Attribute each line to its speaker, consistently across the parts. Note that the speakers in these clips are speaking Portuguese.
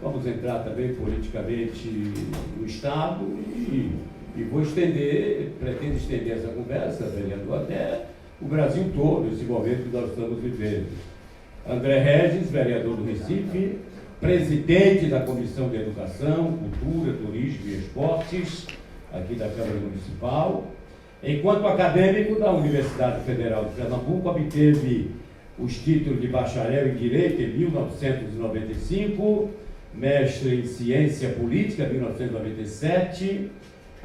Speaker 1: vamos entrar também politicamente no Estado e vou estender, pretendo estender essa conversa, vereador, até o Brasil todo, esse momento que nós estamos vivendo. André Regis, vereador do Recife, presidente da Comissão de Educação, Cultura, Turismo e Esportes, aqui da Câmara Municipal. Enquanto acadêmico da Universidade Federal de Pernambuco, obteve os títulos de bacharel em Direito em 1995, mestre em Ciência Política em 1997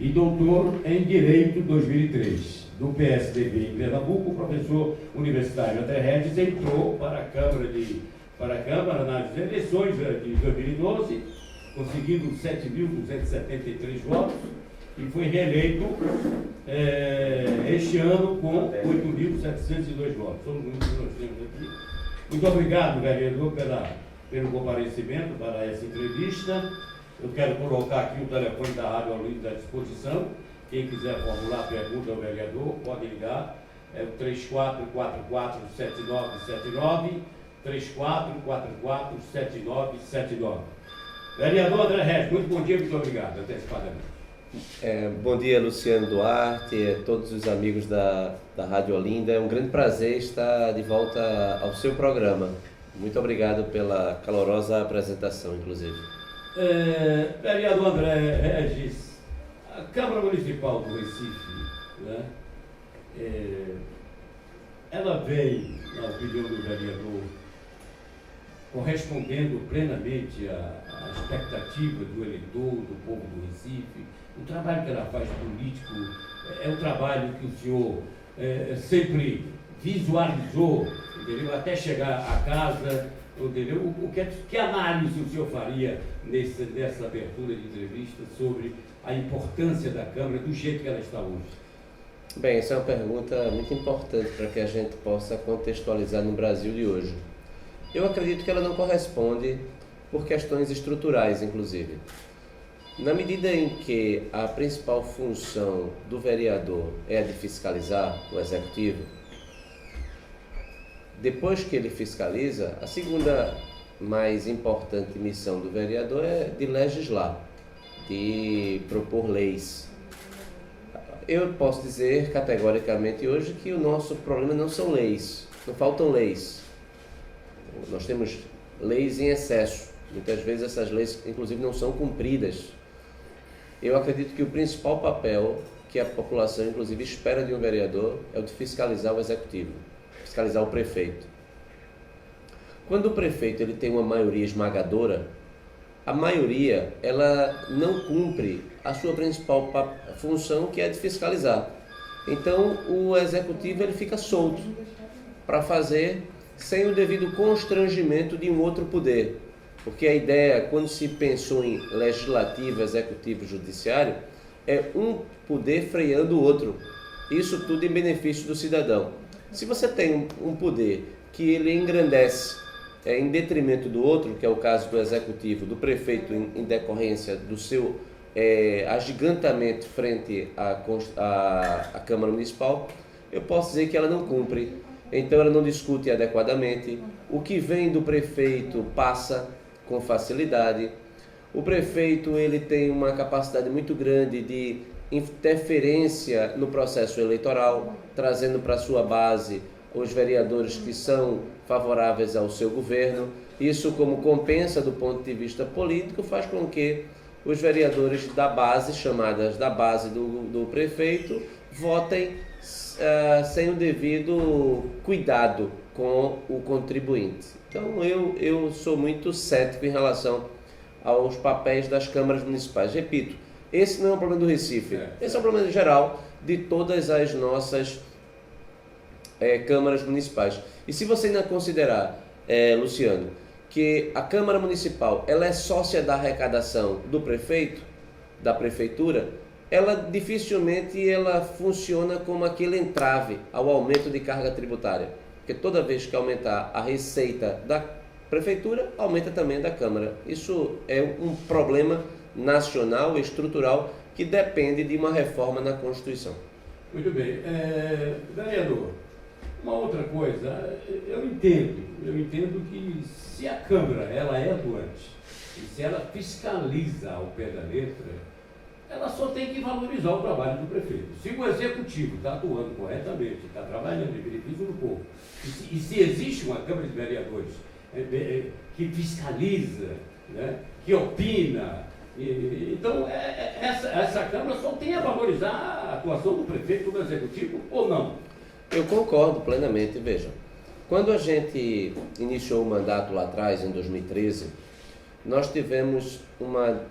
Speaker 1: e doutor em Direito em 2003. Do PSDB em Pernambuco, o professor universitário André Regis entrou para a Câmara nas eleições de 2012, conseguindo 7.273 votos e foi reeleito este ano com 8.702 votos. São os números que nós temos aqui. Muito obrigado, vereador, pelo comparecimento para essa entrevista. Eu quero colocar aqui o telefone da Rádio Olinda à disposição. Quem quiser formular pergunta ao vereador, pode ligar. É o 3444-7979, 3444-7979. Vereador André Regis, muito bom dia, muito obrigado, antecipadamente.
Speaker 2: Bom dia, Luciano Duarte, todos os amigos da Rádio Olinda. É um grande prazer estar de volta ao seu programa. Muito obrigado pela calorosa apresentação, inclusive.
Speaker 1: Vereador André Regis, a Câmara Municipal do Recife, né, ela vem, na opinião do vereador, correspondendo plenamente à expectativa do eleitor, do povo do Recife. O trabalho que ela faz político é um trabalho que o senhor sempre visualizou, entendeu? Até chegar a casa, entendeu? Que análise o senhor faria nessa abertura de entrevista sobre a importância da Câmara, do jeito que ela está hoje?
Speaker 2: Bem, essa é uma pergunta muito importante para que a gente possa contextualizar no Brasil de hoje. Eu acredito que ela não corresponde por questões estruturais, inclusive. Na medida em que a principal função do vereador é a de fiscalizar o executivo, depois que ele fiscaliza, a segunda mais importante missão do vereador é de legislar, de propor leis. Eu posso dizer categoricamente hoje que o nosso problema não são leis, não faltam leis. Nós temos leis em excesso. Muitas vezes essas leis, inclusive, não são cumpridas. Eu acredito que o principal papel que a população, inclusive, espera de um vereador é o de fiscalizar o executivo, fiscalizar o prefeito. Quando o prefeito ele tem uma maioria esmagadora, a maioria ela não cumpre a sua principal função, que é de fiscalizar. Então, o executivo ele fica solto para fazer sem o devido constrangimento de um outro poder. Porque a ideia, quando se pensou em legislativo, executivo e judiciário, é um poder freando o outro. Isso tudo em benefício do cidadão. Se você tem um poder que ele engrandece em detrimento do outro, que é o caso do executivo, do prefeito em decorrência do seu agigantamento frente à Câmara Municipal, eu posso dizer que ela não cumpre. Então ela não discute adequadamente, o que vem do prefeito passa com facilidade. O prefeito ele tem uma capacidade muito grande de interferência no processo eleitoral, trazendo para sua base os vereadores que são favoráveis ao seu governo. Isso, como compensa do ponto de vista político, faz com que os vereadores da base, chamadas da base do prefeito, votem sem o devido cuidado com o contribuinte. Então eu sou muito cético em relação aos papéis das câmaras municipais. Repito, esse não é um problema do Recife, esse é um problema geral de todas as nossas câmaras municipais. E se você ainda considerar, Luciano, que a Câmara Municipal ela é sócia da arrecadação do prefeito, da prefeitura, ela dificilmente ela funciona como aquele entrave ao aumento de carga tributária. Porque toda vez que aumentar a receita da prefeitura, aumenta também da Câmara. Isso é um problema nacional, estrutural, que depende de uma reforma na Constituição.
Speaker 1: Muito bem. Vereador, uma outra coisa, eu entendo que se a Câmara ela é atuante, e se ela fiscaliza ao pé da letra, ela só tem que valorizar o trabalho do prefeito. Se o executivo está atuando corretamente, está trabalhando em benefício do povo, e se existe uma Câmara de Vereadores que fiscaliza, né, que opina, então essa Câmara só tem a valorizar a atuação do prefeito do executivo ou não?
Speaker 2: Eu concordo plenamente. Veja, quando a gente iniciou o mandato lá atrás, em 2013, nós tomamos uma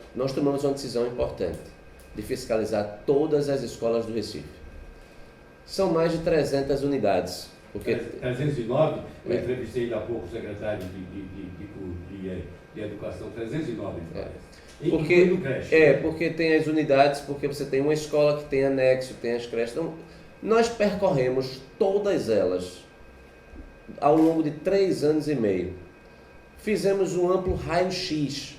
Speaker 2: decisão importante de fiscalizar todas as escolas do Recife. São mais de 300 unidades. Porque
Speaker 1: 309, eu entrevistei ainda há pouco o secretário de Educação, 309
Speaker 2: porque tem as unidades, porque você tem uma escola que tem anexo, tem as creches. Então, nós percorremos todas elas ao longo de 3 anos e meio. Fizemos um amplo raio-x.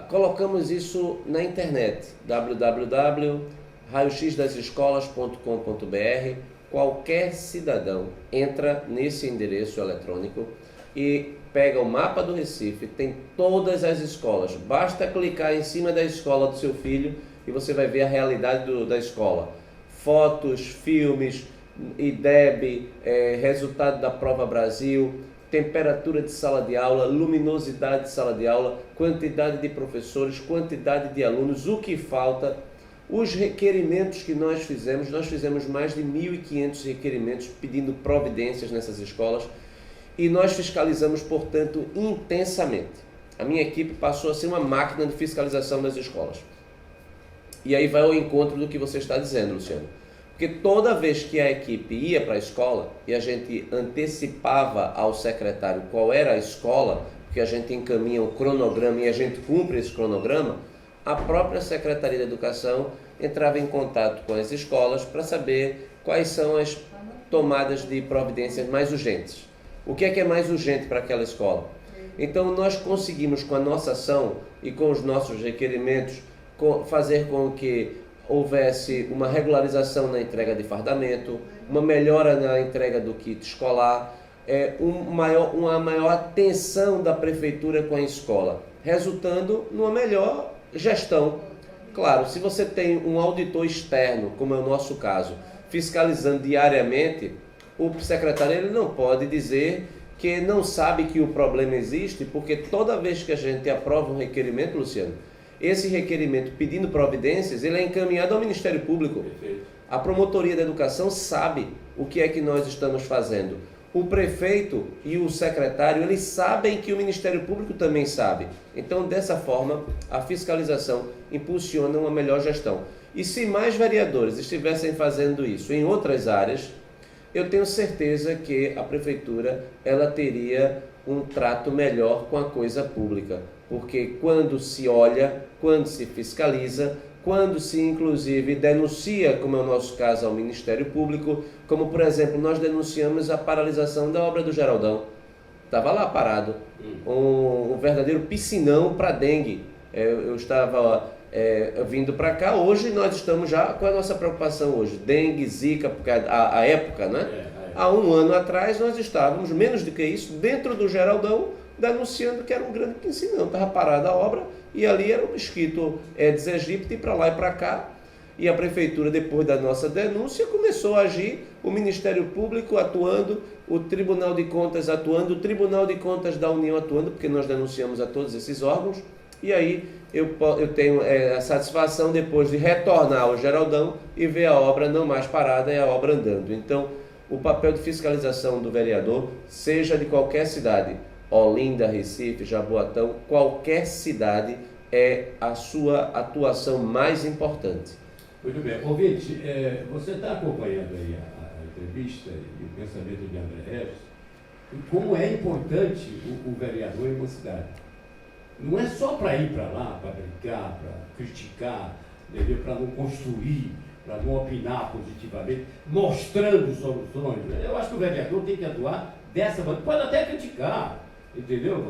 Speaker 2: Colocamos isso na internet, www.raioxdasescolas.com.br. Qualquer cidadão entra nesse endereço eletrônico e pega o mapa do Recife, tem todas as escolas. Basta clicar em cima da escola do seu filho e você vai ver a realidade da escola. Fotos, filmes, IDEB, resultado da Prova Brasil, temperatura de sala de aula, luminosidade de sala de aula, quantidade de professores, quantidade de alunos, o que falta, os requerimentos que nós fizemos mais de 1.500 requerimentos pedindo providências nessas escolas e nós fiscalizamos, portanto, intensamente. A minha equipe passou a ser uma máquina de fiscalização das escolas. E aí vai ao encontro do que você está dizendo, Luciano. Porque toda vez que a equipe ia para a escola e a gente antecipava ao secretário qual era a escola, porque a gente encaminha um cronograma e a gente cumpre esse cronograma, a própria Secretaria de Educação entrava em contato com as escolas para saber quais são as tomadas de providências mais urgentes. O que é mais urgente para aquela escola? Então nós conseguimos, com a nossa ação e com os nossos requerimentos, fazer com que houvesse uma regularização na entrega de fardamento, uma melhora na entrega do kit escolar, uma maior atenção da prefeitura com a escola, resultando numa melhor gestão. Claro, se você tem um auditor externo, como é o nosso caso, fiscalizando diariamente, o secretário ele não pode dizer que não sabe que o problema existe, porque toda vez que a gente aprova um requerimento, Luciano, esse requerimento pedindo providências, ele é encaminhado ao Ministério Público.
Speaker 1: Perfeito.
Speaker 2: A Promotoria da Educação sabe o que é que nós estamos fazendo. O prefeito e o secretário, eles sabem que o Ministério Público também sabe. Então, dessa forma, a fiscalização impulsiona uma melhor gestão. E se mais vereadores estivessem fazendo isso em outras áreas, eu tenho certeza que a prefeitura ela teria um trato melhor com a coisa pública. Porque quando se olha, quando se fiscaliza, quando se inclusive denuncia, como é o nosso caso, ao Ministério Público, como por exemplo, nós denunciamos a paralisação da obra do Geraldão. Estava lá parado, um verdadeiro piscinão para dengue. Eu estava vindo para cá, hoje nós estamos já com a nossa preocupação hoje, dengue, zika, porque a época, né? Há um ano atrás nós estávamos, menos do que isso, dentro do Geraldão, denunciando que era um grande piscinão, estava parada a obra e ali era um mosquito Aedes aegypti para lá e para cá. E a prefeitura, depois da nossa denúncia, começou a agir, o Ministério Público atuando, o Tribunal de Contas atuando, o Tribunal de Contas da União atuando, porque nós denunciamos a todos esses órgãos, e aí eu tenho a satisfação depois de retornar ao Geraldão e ver a obra não mais parada e a obra andando. Então, o papel de fiscalização do vereador, seja de qualquer cidade, Olinda, Recife, Jaboatão, qualquer cidade é a sua atuação mais importante.
Speaker 1: Muito bem. Ouvinte, você está acompanhando aí a entrevista e o pensamento de André Regis, e como é importante o vereador em uma cidade. Não é só para ir para lá, para brincar, para criticar, para não construir, para não opinar positivamente, mostrando soluções. Eu acho que o vereador tem que atuar dessa maneira. Pode até criticar, entendeu?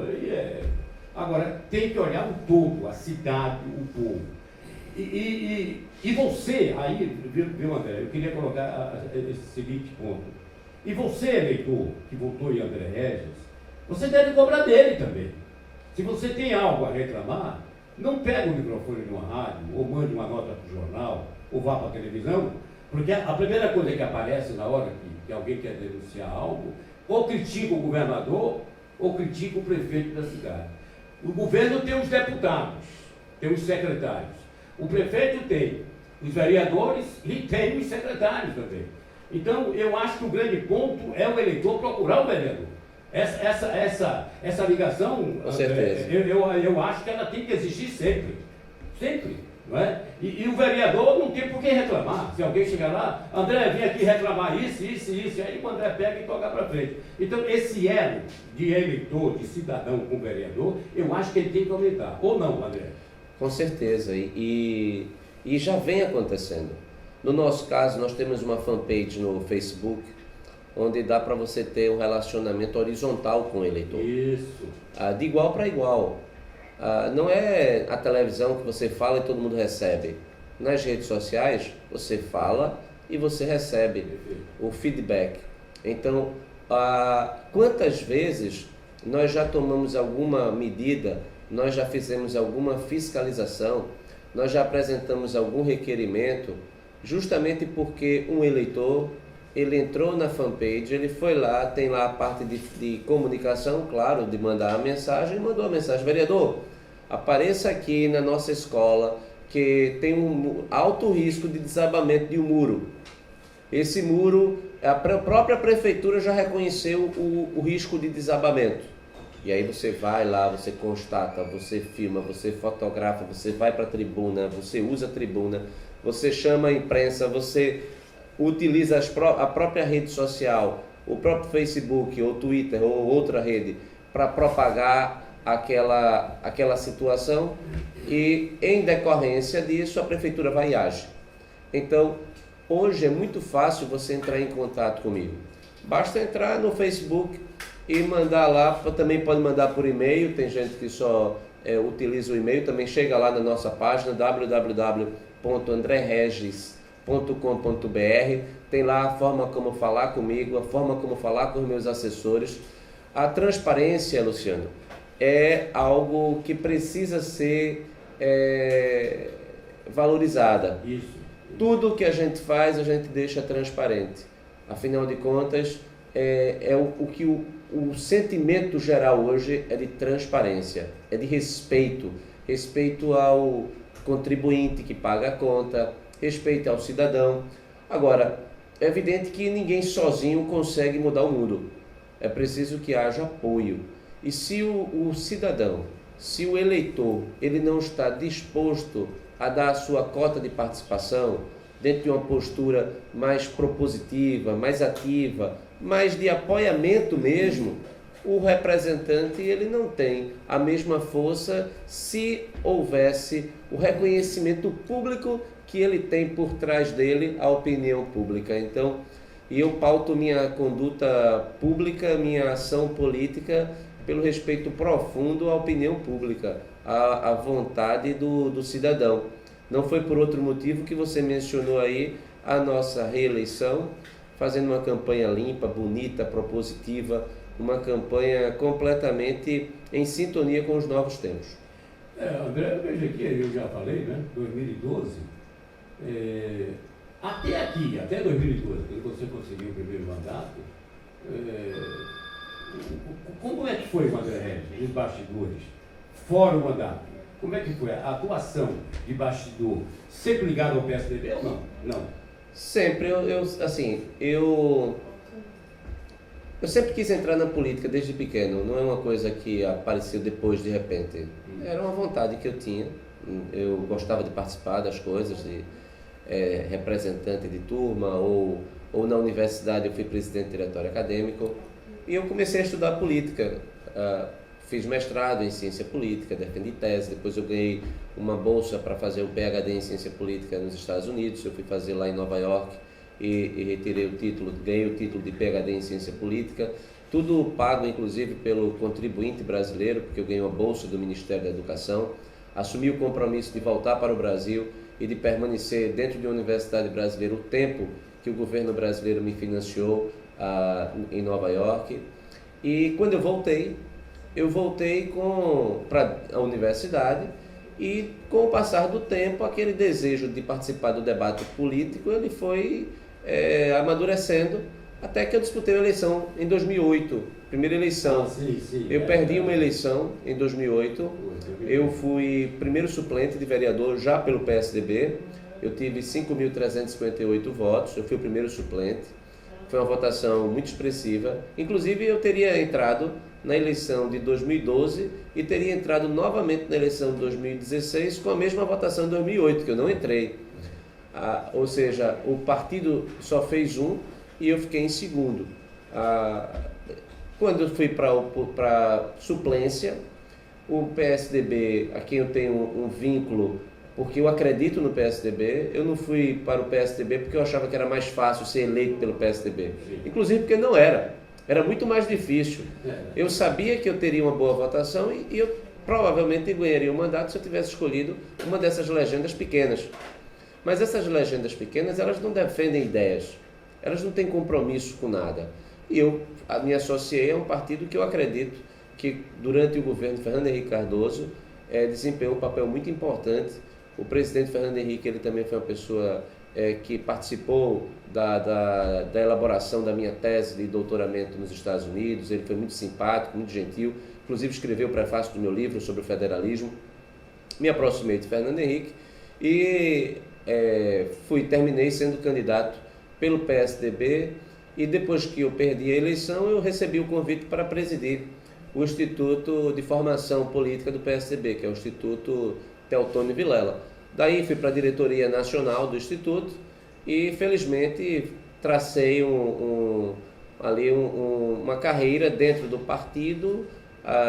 Speaker 1: Agora, tem que olhar o todo, a cidade, o povo. E você, aí, viu, André, eu queria colocar esse seguinte ponto. E você, eleitor, que votou em André Regis, você deve cobrar dele também. Se você tem algo a reclamar, não pega o microfone numa rádio, ou mande uma nota para o jornal, ou vá para a televisão, porque a primeira coisa que aparece na hora que alguém quer denunciar algo, ou critica o governador, ou critica o prefeito da cidade. O governo tem os deputados, tem os secretários. O prefeito tem os vereadores e tem os secretários também. Então, eu acho que o grande ponto é o eleitor procurar o vereador. Essa ligação,
Speaker 2: com certeza.
Speaker 1: Eu acho que ela tem que existir sempre. Sempre. Não é? E o vereador não tem por que reclamar. Se alguém chegar lá, André, vim aqui reclamar isso, aí o André pega e toca para frente. Então, esse elo de eleitor, de cidadão com vereador, eu acho que ele tem que aumentar. Ou não, André?
Speaker 2: Com certeza. E já vem acontecendo. No nosso caso, nós temos uma fanpage no Facebook, onde dá para você ter um relacionamento horizontal com o eleitor.
Speaker 1: Isso.
Speaker 2: De igual para igual. Não é a televisão que você fala e todo mundo recebe. Nas redes sociais, você fala e você recebe o feedback. Então, quantas vezes nós já tomamos alguma medida, nós já fizemos alguma fiscalização, nós já apresentamos algum requerimento, justamente porque um eleitor, ele entrou na fanpage, ele foi lá, tem lá a parte de comunicação, claro, de mandar a mensagem, mandou a mensagem: vereador, apareça aqui na nossa escola, que tem um alto risco de desabamento de um muro. Esse muro, a própria prefeitura já reconheceu o risco de desabamento. E aí você vai lá, você constata, você filma, você fotografa, você vai para a tribuna, você usa a tribuna, você chama a imprensa, você utiliza a própria rede social, o próprio Facebook ou Twitter ou outra rede para propagar aquela situação, e em decorrência disso a prefeitura vai e age. Então, hoje é muito fácil você entrar em contato comigo. Basta entrar no Facebook e mandar lá, também pode mandar por e-mail, tem gente que só utiliza o e-mail, também chega lá na nossa página www.andreregis.com.br, tem lá a forma como falar comigo, a forma como falar com os meus assessores. A transparência, Luciano, é algo que precisa ser valorizada.
Speaker 1: Isso.
Speaker 2: Tudo que a gente faz, a gente deixa transparente. Afinal de contas, o sentimento geral hoje é de transparência, é de respeito ao contribuinte que paga a conta, respeito ao cidadão. Agora, é evidente que ninguém sozinho consegue mudar o mundo. É preciso que haja apoio. E se o cidadão, se o eleitor, ele não está disposto a dar a sua cota de participação, dentro de uma postura mais propositiva, mais ativa, mais de apoiamento mesmo, o representante, ele não tem a mesma força se houvesse o reconhecimento público que ele tem por trás dele, a opinião pública. Então, eu pauto minha conduta pública, minha ação política pelo respeito profundo à opinião pública, à vontade do cidadão. Não foi por outro motivo que você mencionou aí a nossa reeleição, fazendo uma campanha limpa, bonita, propositiva, uma campanha completamente em sintonia com os novos tempos.
Speaker 1: André, veja aqui, eu já falei, né? 2012, até 2012, quando você conseguiu o primeiro mandato, como é que foi o André Regis, os bastidores, fora o mandato? Como é que foi a atuação de bastidor? Sempre ligado ao PSDB ou não? Não.
Speaker 2: Sempre. Eu sempre quis entrar na política desde pequeno. Não é uma coisa que apareceu depois de repente. Era uma vontade que eu tinha. Eu gostava de participar das coisas, de representante de turma, ou na universidade eu fui presidente do diretório acadêmico. E eu comecei a estudar política. Fiz mestrado em ciência política, defendi tese, depois eu ganhei uma bolsa para fazer o PhD em ciência política nos Estados Unidos, eu fui fazer lá em Nova York e retirei o título, ganhei o título de PhD em ciência política, tudo pago inclusive pelo contribuinte brasileiro, porque eu ganhei uma bolsa do Ministério da Educação, assumi o compromisso de voltar para o Brasil e de permanecer dentro de uma universidade brasileira o tempo que o governo brasileiro me financiou em Nova York. E quando eu voltei, eu voltei para a universidade e, com o passar do tempo, aquele desejo de participar do debate político ele foi amadurecendo até que eu disputei a eleição em 2008, primeira eleição.
Speaker 1: Sim.
Speaker 2: Eu perdi uma eleição em 2008, eu fui primeiro suplente de vereador já pelo PSDB, eu tive 5.358 votos, eu fui o primeiro suplente, foi uma votação muito expressiva, inclusive eu teria entrado na eleição de 2012 e teria entrado novamente na eleição de 2016 com a mesma votação de 2008, que eu não entrei. Ou seja, o partido só fez um e eu fiquei em segundo. Quando eu fui para suplência, o PSDB, a quem eu tenho um vínculo, porque eu acredito no PSDB, eu não fui para o PSDB porque eu achava que era mais fácil ser eleito pelo PSDB. Inclusive porque não era. Era muito mais difícil. Eu sabia que eu teria uma boa votação e eu provavelmente ganharia o mandato se eu tivesse escolhido uma dessas legendas pequenas. Mas essas legendas pequenas, elas não defendem ideias. Elas não têm compromisso com nada. E eu me associei a um partido que eu acredito que durante o governo de Fernando Henrique Cardoso desempenhou um papel muito importante. O presidente Fernando Henrique, ele também foi uma pessoa que participou da elaboração da minha tese de doutoramento nos Estados Unidos. Ele foi muito simpático, muito gentil, inclusive escreveu o prefácio do meu livro sobre o federalismo. Me aproximei de Fernando Henrique e terminei sendo candidato pelo PSDB, e depois que eu perdi a eleição, eu recebi o convite para presidir o Instituto de Formação Política do PSDB, que é o Instituto Teotônio Vilela. Daí fui para a diretoria nacional do Instituto e, felizmente, tracei uma carreira dentro do partido,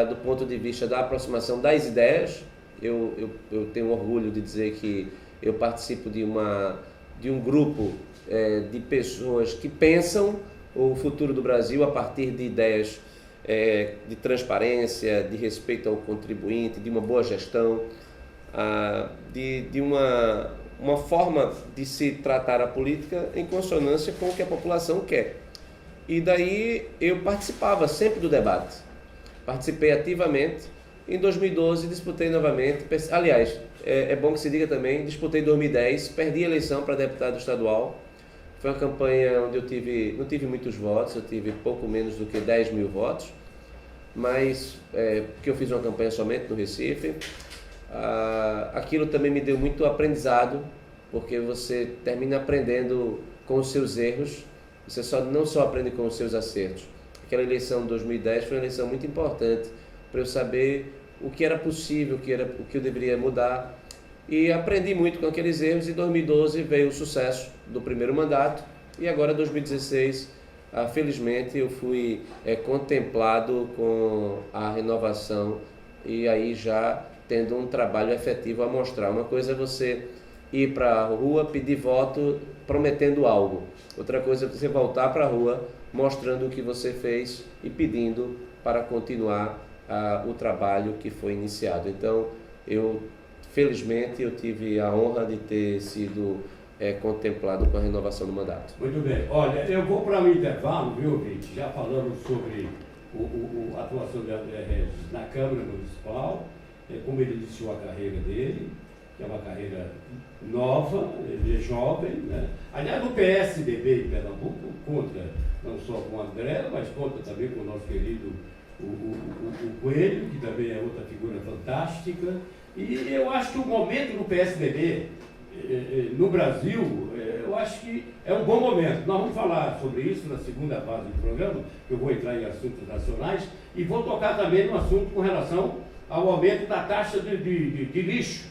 Speaker 2: do ponto de vista da aproximação das ideias. Eu tenho orgulho de dizer que eu participo de um grupo de pessoas que pensam o futuro do Brasil a partir de ideias de transparência, de respeito ao contribuinte, de uma boa gestão, de uma forma de se tratar a política em consonância com o que a população quer. E daí eu participava sempre do debate, participei ativamente. Em 2012 disputei novamente, aliás, é bom que se diga também, disputei em 2010, perdi a eleição para deputado estadual. Foi uma campanha onde eu não tive muitos votos, eu tive pouco menos do que 10 mil votos, mas porque eu fiz uma campanha somente no Recife. Aquilo também me deu muito aprendizado, porque você termina aprendendo com os seus erros, você não só aprende com os seus acertos. Aquela eleição de 2010 foi uma eleição muito importante para eu saber o que era possível, o que eu deveria mudar, e aprendi muito com aqueles erros. Em 2012 veio o sucesso do primeiro mandato e agora 2016, felizmente, eu fui contemplado com a renovação e aí já tendo um trabalho efetivo a mostrar. Uma coisa é você ir para a rua, pedir voto prometendo algo. Outra coisa é você voltar para a rua mostrando o que você fez e pedindo para continuar o trabalho que foi iniciado. Então, felizmente, eu tive a honra de ter sido contemplado com a renovação do mandato.
Speaker 1: Muito bem. Olha, eu vou para um intervalo, viu, Vite? Já falamos sobre a atuação de André Regis na Câmara Municipal, como ele iniciou a carreira dele, que é uma carreira nova, ele é jovem, né? Aliás, no PSDB em Pernambuco, conta não só com o André, mas conta também com o nosso querido o Coelho, que também é outra figura fantástica. E eu acho que o momento do PSDB no Brasil, eu acho que é um bom momento. Nós vamos falar sobre isso na segunda fase do programa, que eu vou entrar em assuntos nacionais, e vou tocar também no assunto com relação ao aumento da taxa de lixo,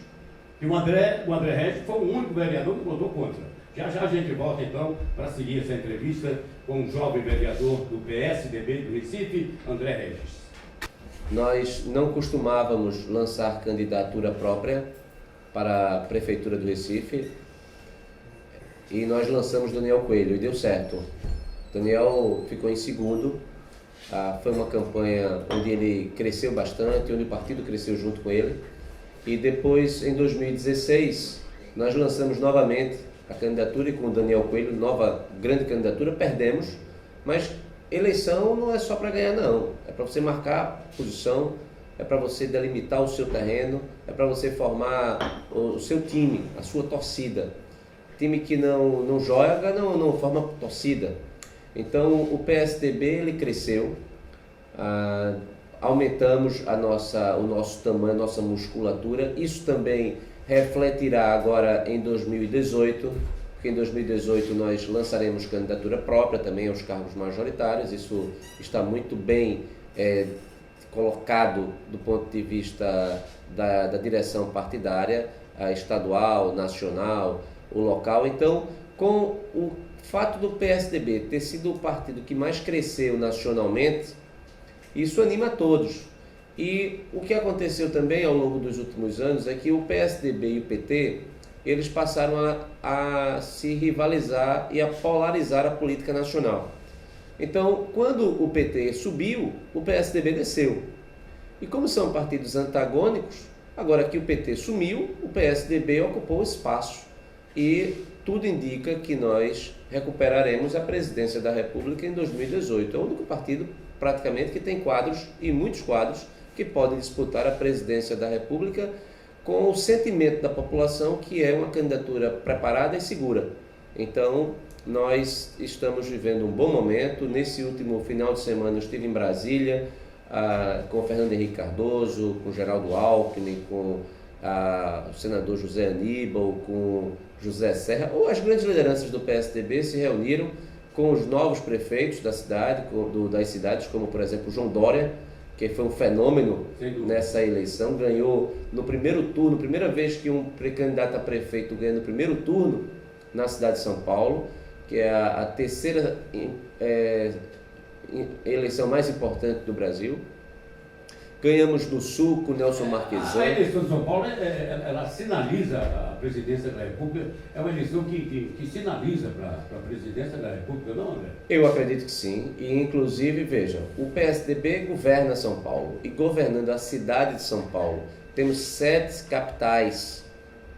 Speaker 1: que o André Regis foi o único vereador que votou contra. Já a gente volta então para seguir essa entrevista com um jovem vereador do PSDB do Recife, André Regis.
Speaker 2: Nós não costumávamos lançar candidatura própria para a Prefeitura do Recife e nós lançamos Daniel Coelho e deu certo. Daniel ficou em segundo. Foi uma campanha onde ele cresceu bastante, onde o partido cresceu junto com ele. E depois, em 2016, nós lançamos novamente a candidatura e com o Daniel Coelho, nova grande candidatura, perdemos, mas eleição não é só para ganhar, não. É para você marcar posição, é para você delimitar o seu terreno, é para você formar o seu time, a sua torcida. Time que não joga, não forma torcida. Então, o PSDB ele cresceu, aumentamos o nosso tamanho, a nossa musculatura. Isso também refletirá agora em 2018, porque em 2018 nós lançaremos candidatura própria também aos cargos majoritários. Isso está muito bem colocado do ponto de vista da direção partidária, estadual, nacional, o local. Então, com o fato do PSDB ter sido o partido que mais cresceu nacionalmente, isso anima a todos. E o que aconteceu também ao longo dos últimos anos é que o PSDB e o PT, eles passaram a se rivalizar e a polarizar a política nacional. Então, quando o PT subiu, o PSDB desceu. E como são partidos antagônicos, agora que o PT sumiu, o PSDB ocupou o espaço. E tudo indica que nós recuperaremos a presidência da República em 2018. É o único partido, praticamente, que tem quadros, e muitos quadros, que podem disputar a presidência da República com o sentimento da população que é uma candidatura preparada e segura. Então, nós estamos vivendo um bom momento. Nesse último final de semana eu estive em Brasília com o Fernando Henrique Cardoso, com o Geraldo Alckmin, com o senador José Aníbal, com José Serra, ou as grandes lideranças do PSDB se reuniram com os novos prefeitos da cidade, das cidades, como por exemplo João Dória, que foi um fenômeno nessa eleição, ganhou no primeiro turno, primeira vez que um pré-candidato a prefeito ganha no primeiro turno na cidade de São Paulo, que é a terceira eleição mais importante do Brasil. Ganhamos no Sul com Nelson Marquesan.
Speaker 1: A eleição de São Paulo, ela sinaliza a presidência da República, é uma eleição que sinaliza para a presidência da República, não, André?
Speaker 2: Eu acredito que sim, e inclusive, veja, o PSDB governa São Paulo, e governando a cidade de São Paulo, temos 7 capitais,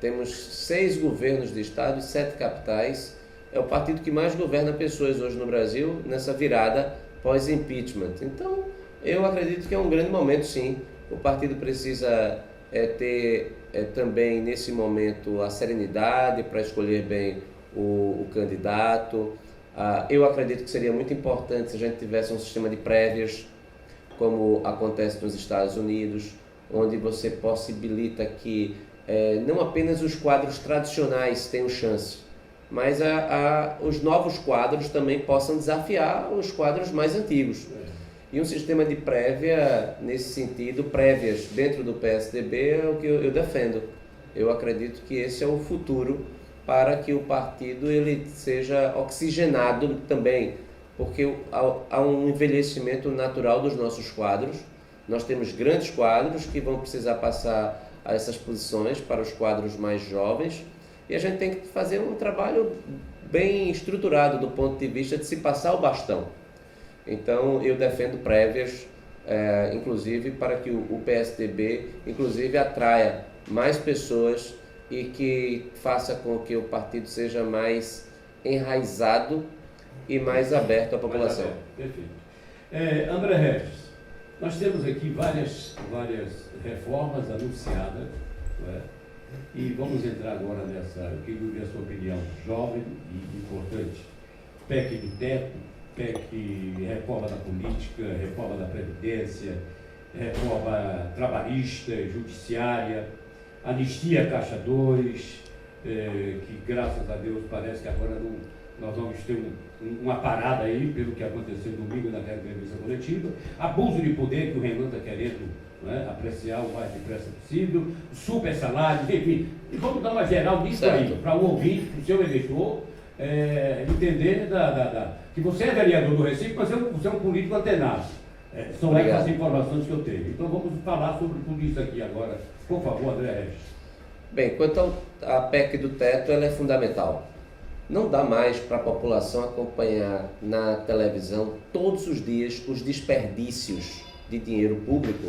Speaker 2: temos 6 governos de estado e 7 capitais, é o partido que mais governa pessoas hoje no Brasil, nessa virada pós-impeachment. Então, eu acredito que é um grande momento, sim. O partido precisa ter também, nesse momento, a serenidade para escolher bem o candidato. Eu acredito que seria muito importante se a gente tivesse um sistema de prévias, como acontece nos Estados Unidos, onde você possibilita que não apenas os quadros tradicionais tenham chance, mas os novos quadros também possam desafiar os quadros mais antigos. E um sistema de prévia, nesse sentido, prévias dentro do PSDB é o que eu defendo. Eu acredito que esse é o futuro para que o partido ele seja oxigenado também, porque há um envelhecimento natural dos nossos quadros. Nós temos grandes quadros que vão precisar passar a essas posições para os quadros mais jovens, e a gente tem que fazer um trabalho bem estruturado do ponto de vista de se passar o bastão. Então, eu defendo prévias, inclusive, para que o PSDB, inclusive, atraia mais pessoas e que faça com que o partido seja mais enraizado e mais aberto à população.
Speaker 1: Perfeito. André Regis, nós temos aqui várias reformas anunciadas, não é? E vamos entrar agora nessa, eu queria ouvir a sua opinião, jovem e importante, PEC do teto, PEC, reforma da política, reforma da Previdência, reforma trabalhista, judiciária, anistia a Caixa 2, que graças a Deus parece que agora nós vamos ter uma parada aí, pelo que aconteceu domingo naquela entrevista coletiva, abuso de poder que o Renan está querendo, né, apreciar o mais depressa possível, super salários, enfim, e vamos dar uma geral disso aí, para o ouvinte, para o seu eleitor, entender que você é vereador do Recife, mas você é um político antenado. São essas informações que eu tenho. Então vamos falar sobre tudo isso aqui agora. Por favor, André Regis.
Speaker 2: Bem, quanto à PEC do teto, ela é fundamental. Não dá mais para a população acompanhar na televisão todos os dias os desperdícios de dinheiro público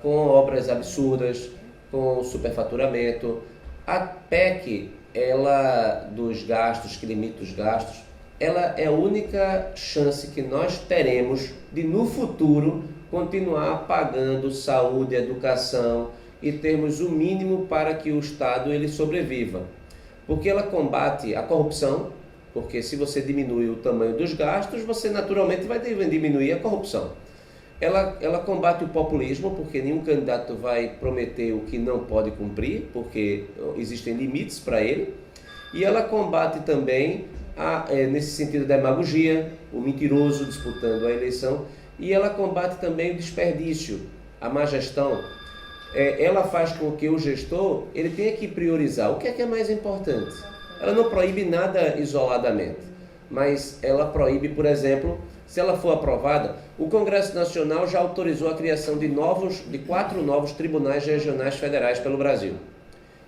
Speaker 2: com obras absurdas, com superfaturamento. A PEC, ela dos gastos, que limita os gastos, ela é a única chance que nós teremos de, no futuro, continuar pagando saúde, educação e termos o mínimo para que o Estado ele sobreviva. Porque ela combate a corrupção, porque se você diminui o tamanho dos gastos, você naturalmente vai diminuir a corrupção. Ela combate o populismo, porque nenhum candidato vai prometer o que não pode cumprir, porque existem limites para ele. E ela combate também, nesse sentido, a demagogia, o mentiroso disputando a eleição. E ela combate também o desperdício, a má gestão. Ela faz com que o gestor ele tenha que priorizar o que é mais importante. Ela não proíbe nada isoladamente, mas ela proíbe, por exemplo, se ela for aprovada, o Congresso Nacional já autorizou a criação de 4 novos tribunais regionais federais pelo Brasil.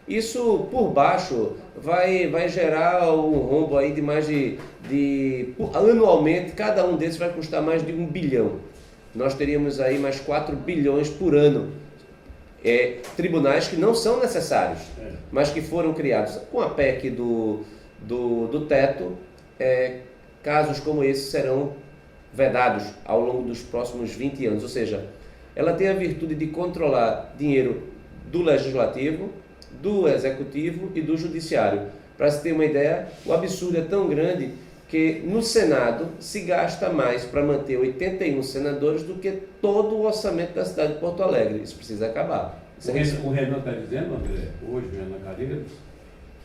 Speaker 2: Isso, por baixo, vai gerar um rombo aí de mais anualmente, cada um desses vai custar mais de 1 bilhão. Nós teríamos aí mais 4 bilhões por ano. Tribunais que não são necessários, mas que foram criados com a PEC do teto. Casos como esse serão vedados ao longo dos próximos 20 anos, ou seja, ela tem a virtude de controlar dinheiro do Legislativo, do Executivo e do Judiciário. Para se ter uma ideia, o absurdo é tão grande que no Senado se gasta mais para manter 81 senadores do que todo o orçamento da cidade de Porto Alegre. Isso precisa acabar.
Speaker 1: O Renan está dizendo, André, hoje, Renan Calheiros,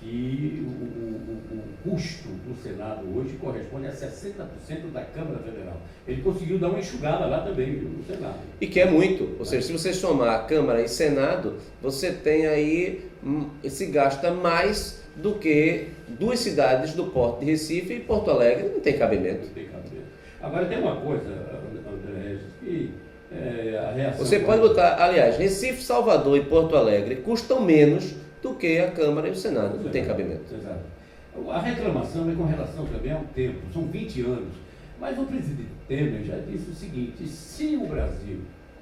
Speaker 1: que o custo do Senado hoje corresponde a 60% da Câmara Federal. Ele conseguiu dar uma enxugada lá também, viu, no Senado.
Speaker 2: E que é muito. Ou seja, se você somar Câmara e Senado, você tem aí, se gasta mais do que 2 cidades do porto de Recife e Porto Alegre. Não tem cabimento.
Speaker 1: Não tem cabimento. Agora tem uma coisa, André Regis, que a reação...
Speaker 2: Você pode botar, aliás, Recife, Salvador e Porto Alegre custam menos do que a Câmara e o Senado. Não tem cabimento.
Speaker 1: Exato. A reclamação é com relação também ao tempo, são 20 anos. Mas o presidente Temer já disse o seguinte: se o Brasil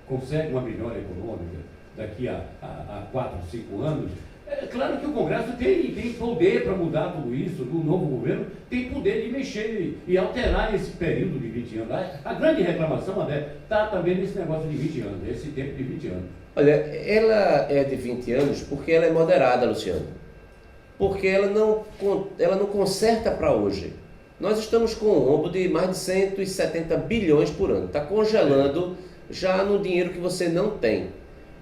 Speaker 1: consegue uma melhora econômica daqui a 4, 5 anos, é claro que o Congresso tem poder para mudar tudo isso, o novo governo tem poder de mexer e alterar esse período de 20 anos. A grande reclamação, André, está também nesse negócio de 20 anos, esse tempo de 20 anos.
Speaker 2: Olha, ela é de 20 anos porque ela é moderada, Luciano. Porque ela não conserta para hoje. Nós estamos com um rombo de mais de 170 bilhões por ano. Está congelando já no dinheiro que você não tem.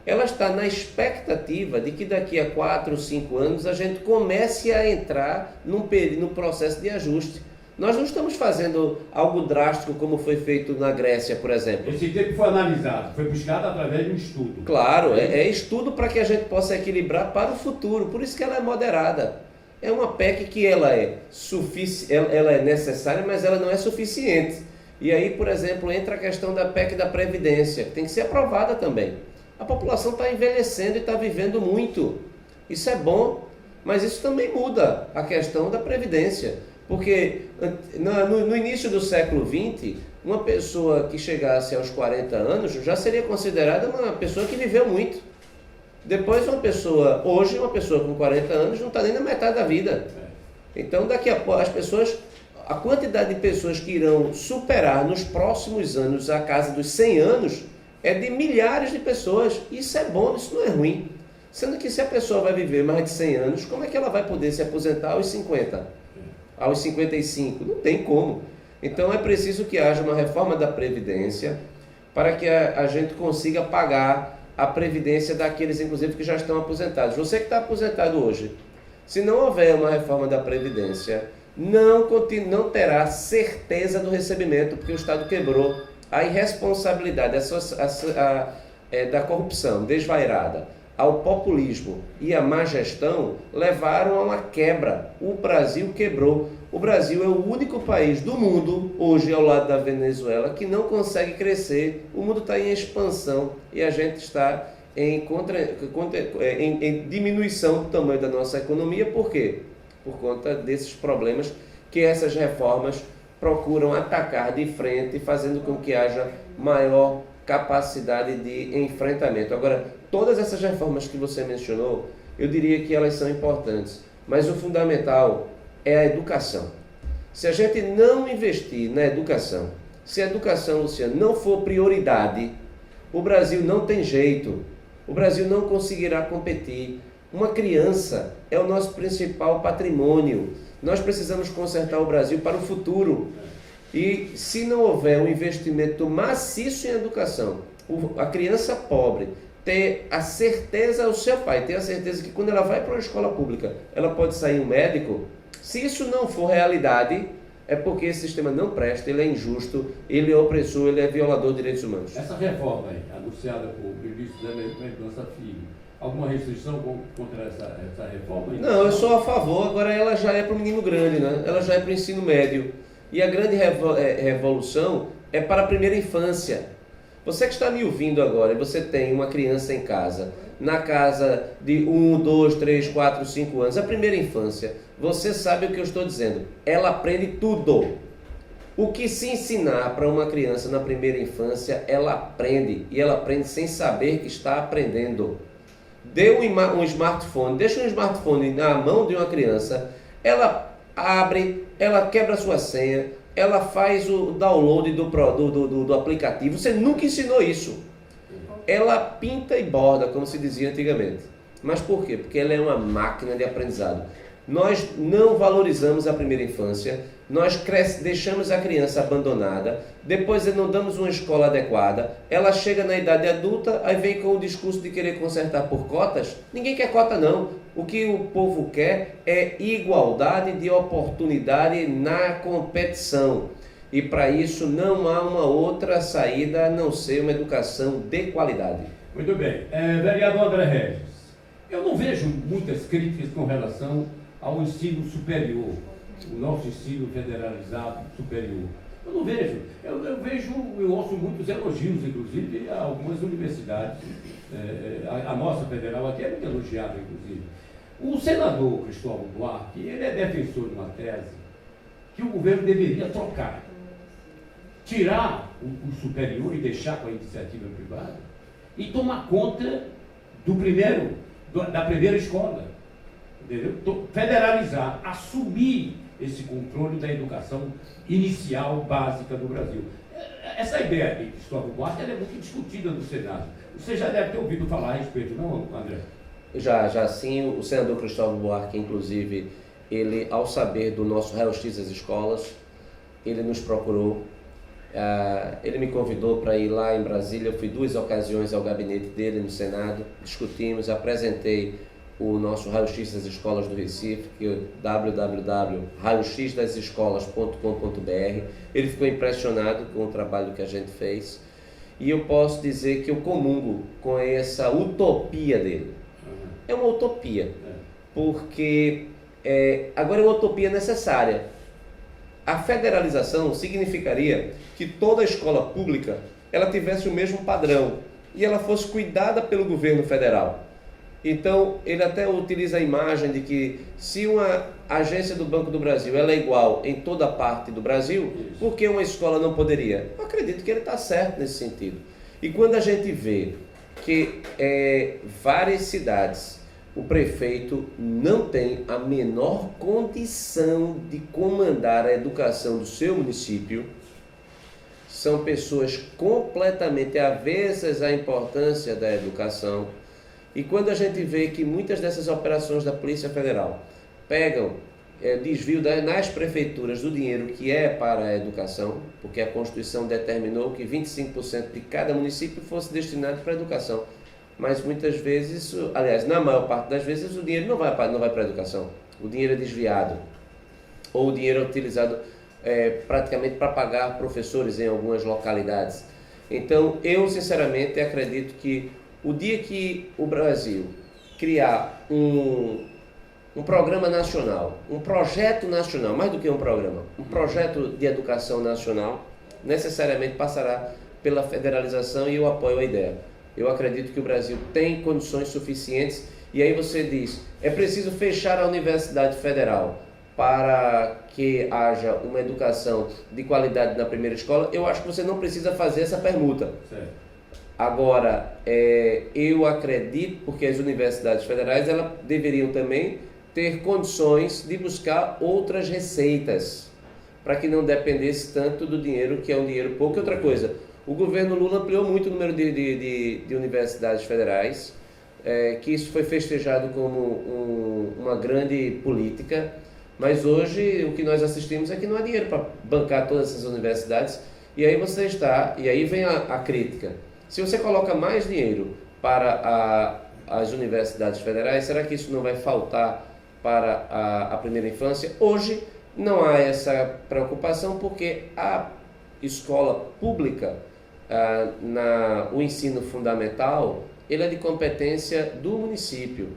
Speaker 2: Ela está na expectativa de que daqui a 4, 5 anos a gente comece a entrar num processo de ajuste. Nós não estamos fazendo algo drástico como foi feito na Grécia, por exemplo.
Speaker 1: Esse tempo foi analisado, foi buscado através de um estudo.
Speaker 2: Claro, é estudo para que a gente possa equilibrar para o futuro, por isso que ela é moderada. É uma PEC que ela é necessária, mas ela não é suficiente. E aí, por exemplo, entra a questão da PEC da Previdência, que tem que ser aprovada também. A população está envelhecendo e está vivendo muito. Isso é bom, mas isso também muda a questão da Previdência. Porque no início do século XX, uma pessoa que chegasse aos 40 anos já seria considerada uma pessoa que viveu muito. Depois hoje uma pessoa com 40 anos não está nem na metade da vida. Então daqui a pouco a quantidade de pessoas que irão superar nos próximos anos a casa dos 100 anos é de milhares de pessoas. Isso é bom, isso não é ruim. Sendo que se a pessoa vai viver mais de 100 anos, como é que ela vai poder se aposentar aos 50? Aos 55? Não tem como. Então é preciso que haja uma reforma da Previdência para que a gente consiga pagar a Previdência daqueles, inclusive, que já estão aposentados. Você que está aposentado hoje, se não houver uma reforma da Previdência, não terá certeza do recebimento, porque o Estado quebrou. A irresponsabilidade da corrupção desvairada, ao populismo e à má gestão levaram a uma quebra. O Brasil quebrou. O Brasil é o único país do mundo, hoje ao lado da Venezuela, que não consegue crescer. O mundo está em expansão e a gente está em diminuição do tamanho da nossa economia. Por quê? Por conta desses problemas que essas reformas procuram atacar de frente, fazendo com que haja maior capacidade de enfrentamento. Agora, todas essas reformas que você mencionou, eu diria que elas são importantes, mas o fundamental é a educação. Se a gente não investir na educação, se a educação, Luciano, não for prioridade, o Brasil não tem jeito. O Brasil não conseguirá competir. Uma criança é o nosso principal patrimônio. Nós precisamos consertar o Brasil para o futuro. E se não houver um investimento maciço em educação, a criança pobre ter a certeza, o seu pai ter a certeza que quando ela vai para uma escola pública, ela pode sair um médico, se isso não for realidade, é porque esse sistema não presta, ele é injusto, ele é opressor, ele é violador de direitos humanos.
Speaker 1: Essa reforma aí, anunciada por ministro da Mendonça Filho, alguma restrição contra essa reforma?
Speaker 2: Não, eu sou a favor, agora ela já é para o menino grande, né? Ela já é para o ensino médio. E a grande revolução é para a primeira infância. Você que está me ouvindo agora, e você tem uma criança em casa, na casa de 1, 2, 3, 4, 5 anos, a primeira infância, você sabe o que eu estou dizendo. Ela aprende tudo. O que se ensinar para uma criança na primeira infância, ela aprende. E ela aprende sem saber que está aprendendo. Dê um smartphone, deixa um smartphone na mão de uma criança, ela abre, ela quebra a sua senha, ela faz o download do aplicativo. Você nunca ensinou isso. Ela pinta e borda, como se dizia antigamente. Mas por quê? Porque ela é uma máquina de aprendizado. Nós não valorizamos a primeira infância, nós deixamos a criança abandonada, depois não damos uma escola adequada, ela chega na idade adulta, aí vem com o discurso de querer consertar por cotas. Ninguém quer cota não. O que o povo quer é igualdade de oportunidade na competição. E para isso não há uma outra saída a não ser uma educação de qualidade.
Speaker 1: Muito bem. Vereador André Regis, eu não vejo muitas críticas com relação ao ensino superior, o nosso ensino federalizado superior. Eu não vejo. Eu ouço muitos elogios, inclusive, a algumas universidades. A nossa federal aqui é muito elogiada, inclusive. O senador Cristóvão Buarque, ele é defensor de uma tese que o governo deveria trocar. Tirar o superior e deixar com a iniciativa privada e tomar conta da primeira escola. Entendeu? Federalizar, assumir esse controle da educação inicial, básica do Brasil. Essa ideia de Cristóvão Buarque é muito discutida no Senado. Você já deve ter ouvido falar a respeito, não, André?
Speaker 2: Já sim, o senador Cristóvão Buarque, inclusive, ele, ao saber do nosso raio-x das escolas, ele nos procurou, ele me convidou para ir lá em Brasília. Eu fui 2 ocasiões ao gabinete dele no Senado, discutimos, apresentei o nosso raio-x das escolas do Recife, que é www.raioxdasescolas.com.br. Ele ficou impressionado com o trabalho que a gente fez e eu posso dizer que eu comungo com essa utopia dele. É uma utopia, porque agora é uma utopia necessária. A federalização significaria que toda escola pública ela tivesse o mesmo padrão e ela fosse cuidada pelo governo federal. Então, ele até utiliza a imagem de que se uma agência do Banco do Brasil ela é igual em toda parte do Brasil, por que uma escola não poderia? Eu acredito que ele está certo nesse sentido. E quando a gente vê que várias cidades, o prefeito não tem a menor condição de comandar a educação do seu município, são pessoas completamente avessas à importância da educação. E quando a gente vê que muitas dessas operações da Polícia Federal pegam desvio nas prefeituras do dinheiro que é para a educação, porque a Constituição determinou que 25% de cada município fosse destinado para a educação. Mas muitas vezes, aliás, na maior parte das vezes, o dinheiro não vai para a educação. O dinheiro é desviado. Ou o dinheiro é utilizado praticamente para pagar professores em algumas localidades. Então, eu sinceramente acredito que o dia que o Brasil criar um programa nacional, um projeto nacional, mais do que um programa, um projeto de educação nacional, necessariamente passará pela federalização e eu apoio a ideia. Eu acredito que o Brasil tem condições suficientes e aí você diz, é preciso fechar a Universidade Federal para que haja uma educação de qualidade na primeira escola. Eu acho que você não precisa fazer essa permuta. Certo. Agora, eu acredito, porque as universidades federais elas deveriam também ter condições de buscar outras receitas. para que não dependesse tanto do dinheiro, que é um dinheiro pouco. E outra coisa, o governo Lula ampliou muito o número de universidades federais, que isso foi festejado como uma grande política, mas hoje o que nós assistimos é que não há dinheiro para bancar todas essas universidades, e aí vem a crítica. Se você coloca mais dinheiro para as universidades federais, será que isso não vai faltar para a primeira infância? Hoje não há essa preocupação, porque a escola pública, o ensino fundamental, ele é de competência do município.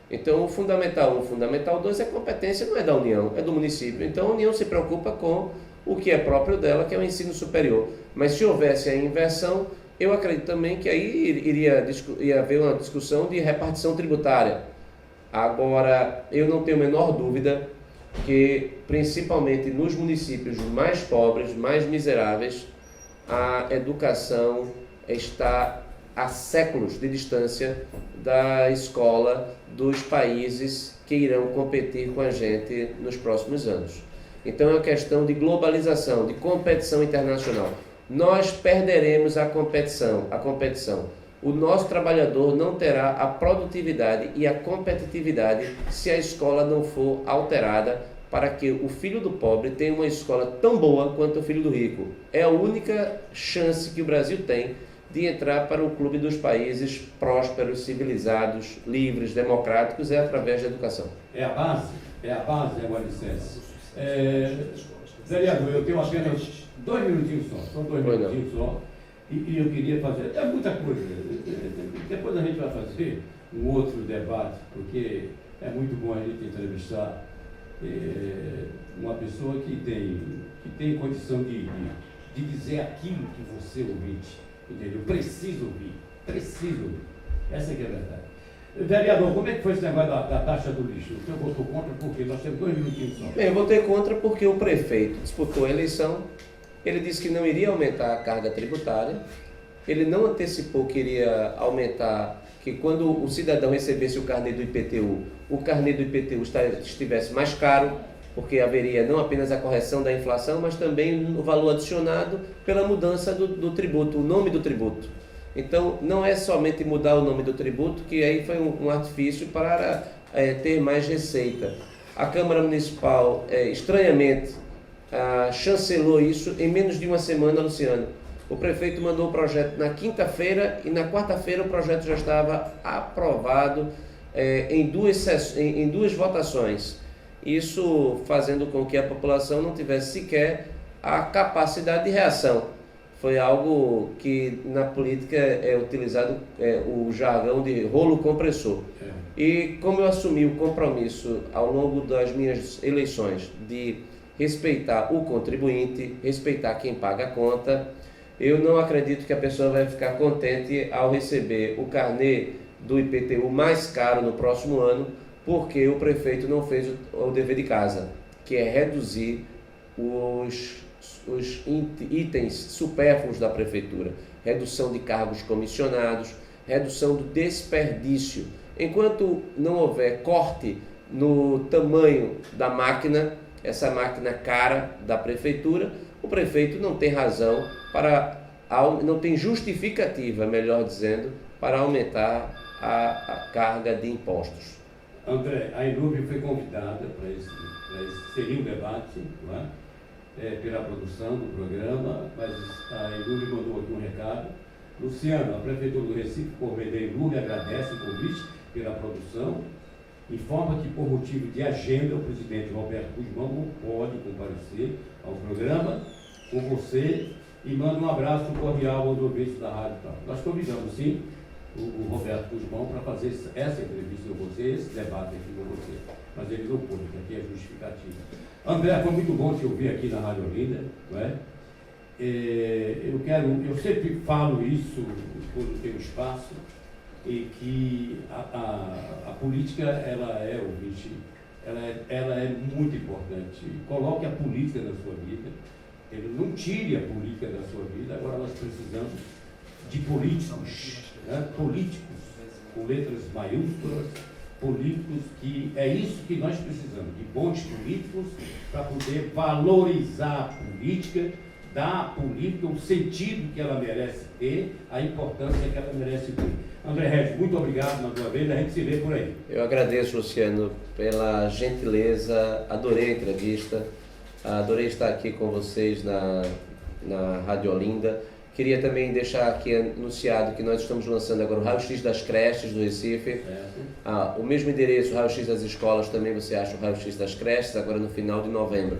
Speaker 2: Então o Fundamental 1, o Fundamental 2 é competência, não é da União, é do município. Então a União se preocupa com o que é próprio dela, que é o ensino superior. Mas se houvesse a inversão, eu acredito também que aí iria haver uma discussão de repartição tributária. Agora, eu não tenho a menor dúvida que, principalmente nos municípios mais pobres, mais miseráveis, a educação está a séculos de distância da escola dos países que irão competir com a gente nos próximos anos. Então é uma questão de globalização, de competição internacional. Nós perderemos a competição. O nosso trabalhador não terá a produtividade e a competitividade se a escola não for alterada para que o filho do pobre tenha uma escola tão boa quanto o filho do rico. É a única chance que o Brasil tem de entrar para o clube dos países prósperos, civilizados, livres, democráticos, é através da educação.
Speaker 1: É a base, é o alicerce. Vereador, eu tenho apenas 2 minutinhos só, só, e eu queria fazer, é muita coisa, depois a gente vai fazer um outro debate, porque é muito bom a gente entrevistar uma pessoa que tem condição de dizer aquilo que você ouvinte, entendeu? Preciso ouvir, essa que é a verdade. Vereador, como é que foi esse negócio da taxa do lixo? O senhor votou contra porque nós temos 2 minutinhos só.
Speaker 2: Bem, eu votei contra porque o prefeito disputou a eleição, ele disse que não iria aumentar a carga tributária, ele não antecipou que iria aumentar, que quando o cidadão recebesse o carnê do IPTU, o carnê do IPTU estivesse mais caro, porque haveria não apenas a correção da inflação, mas também o valor adicionado pela mudança do tributo, o nome do tributo. Então, não é somente mudar o nome do tributo, que aí foi um artifício para ter mais receita. A Câmara Municipal, estranhamente, chancelou isso em menos de uma semana, Luciano. O prefeito mandou o projeto na quinta-feira e na quarta-feira o projeto já estava aprovado em duas votações. Isso fazendo com que a população não tivesse sequer a capacidade de reação. Foi algo que na política é utilizado o jargão de rolo compressor. E como eu assumi o compromisso ao longo das minhas eleições de respeitar o contribuinte, respeitar quem paga a conta, eu não acredito que a pessoa vai ficar contente ao receber o carnê do IPTU mais caro no próximo ano, porque o prefeito não fez o dever de casa, que é reduzir os itens supérfluos da prefeitura, redução de cargos comissionados, redução do desperdício. Enquanto não houver corte no tamanho da máquina, essa máquina cara da prefeitura, o prefeito não tem razão não tem justificativa, melhor dizendo, para aumentar a carga de impostos.
Speaker 1: André, a Inúbio foi convidada para esse seria um debate, não é? Pela produção do programa, mas a Inúbio mandou aqui um recado. Luciano, a Prefeitura do Recife, por meio da Inúbio, agradece o convite pela produção, informa que, por motivo de agenda, o presidente Roberto Guzmão não pode comparecer ao programa com você e manda um abraço cordial aos ouvintes da rádio. Nós convidamos, sim, o Roberto Guzmão para fazer essa entrevista com você, esse debate aqui com você, mas ele não pôde, porque aqui é justificativa. André, foi muito bom te ouvir aqui na Rádio Olinda, não é? Eu sempre falo isso quando tem um espaço, e que a política, ela é muito importante. Coloque a política na sua vida, ele não tire a política da sua vida. Agora nós precisamos de políticos, né? Políticos com letras maiúsculas, políticos, que é isso que nós precisamos, de bons políticos para poder valorizar a política, dar à política o sentido que ela merece ter, a importância que ela merece ter. André Regis, muito obrigado mais uma vez, a gente se vê por aí.
Speaker 2: Eu agradeço, Luciano, pela gentileza, adorei a entrevista, adorei estar aqui com vocês na Rádio Olinda. Queria também deixar aqui anunciado que nós estamos lançando agora o Raio-X das creches do Recife. O mesmo endereço, o Raio-X das escolas, também você acha o Raio-X das creches, agora no final de novembro.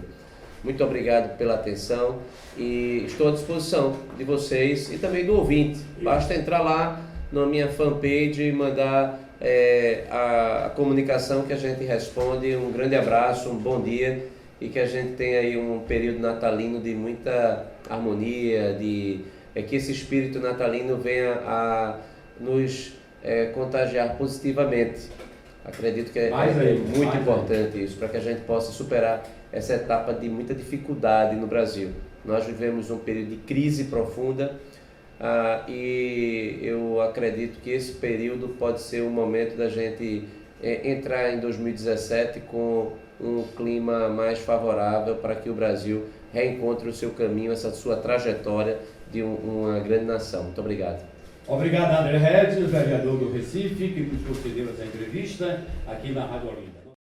Speaker 2: Muito obrigado pela atenção e estou à disposição de vocês e também do ouvinte. Basta entrar lá na minha fanpage e mandar a comunicação que a gente responde. Um grande abraço, um bom dia e que a gente tenha aí um período natalino de muita harmonia, que esse espírito natalino venha a nos contagiar positivamente. Acredito que é muito importante isso, para que a gente possa superar essa etapa de muita dificuldade no Brasil. Nós vivemos um período de crise profunda e eu acredito que esse período pode ser o momento da gente entrar em 2017 com um clima mais favorável para que o Brasil reencontre o seu caminho, essa sua trajetória de uma grande nação. Muito obrigado.
Speaker 1: Obrigado, André Regis, vereador do Recife, que nos concedeu essa entrevista aqui na Rádio Olinda.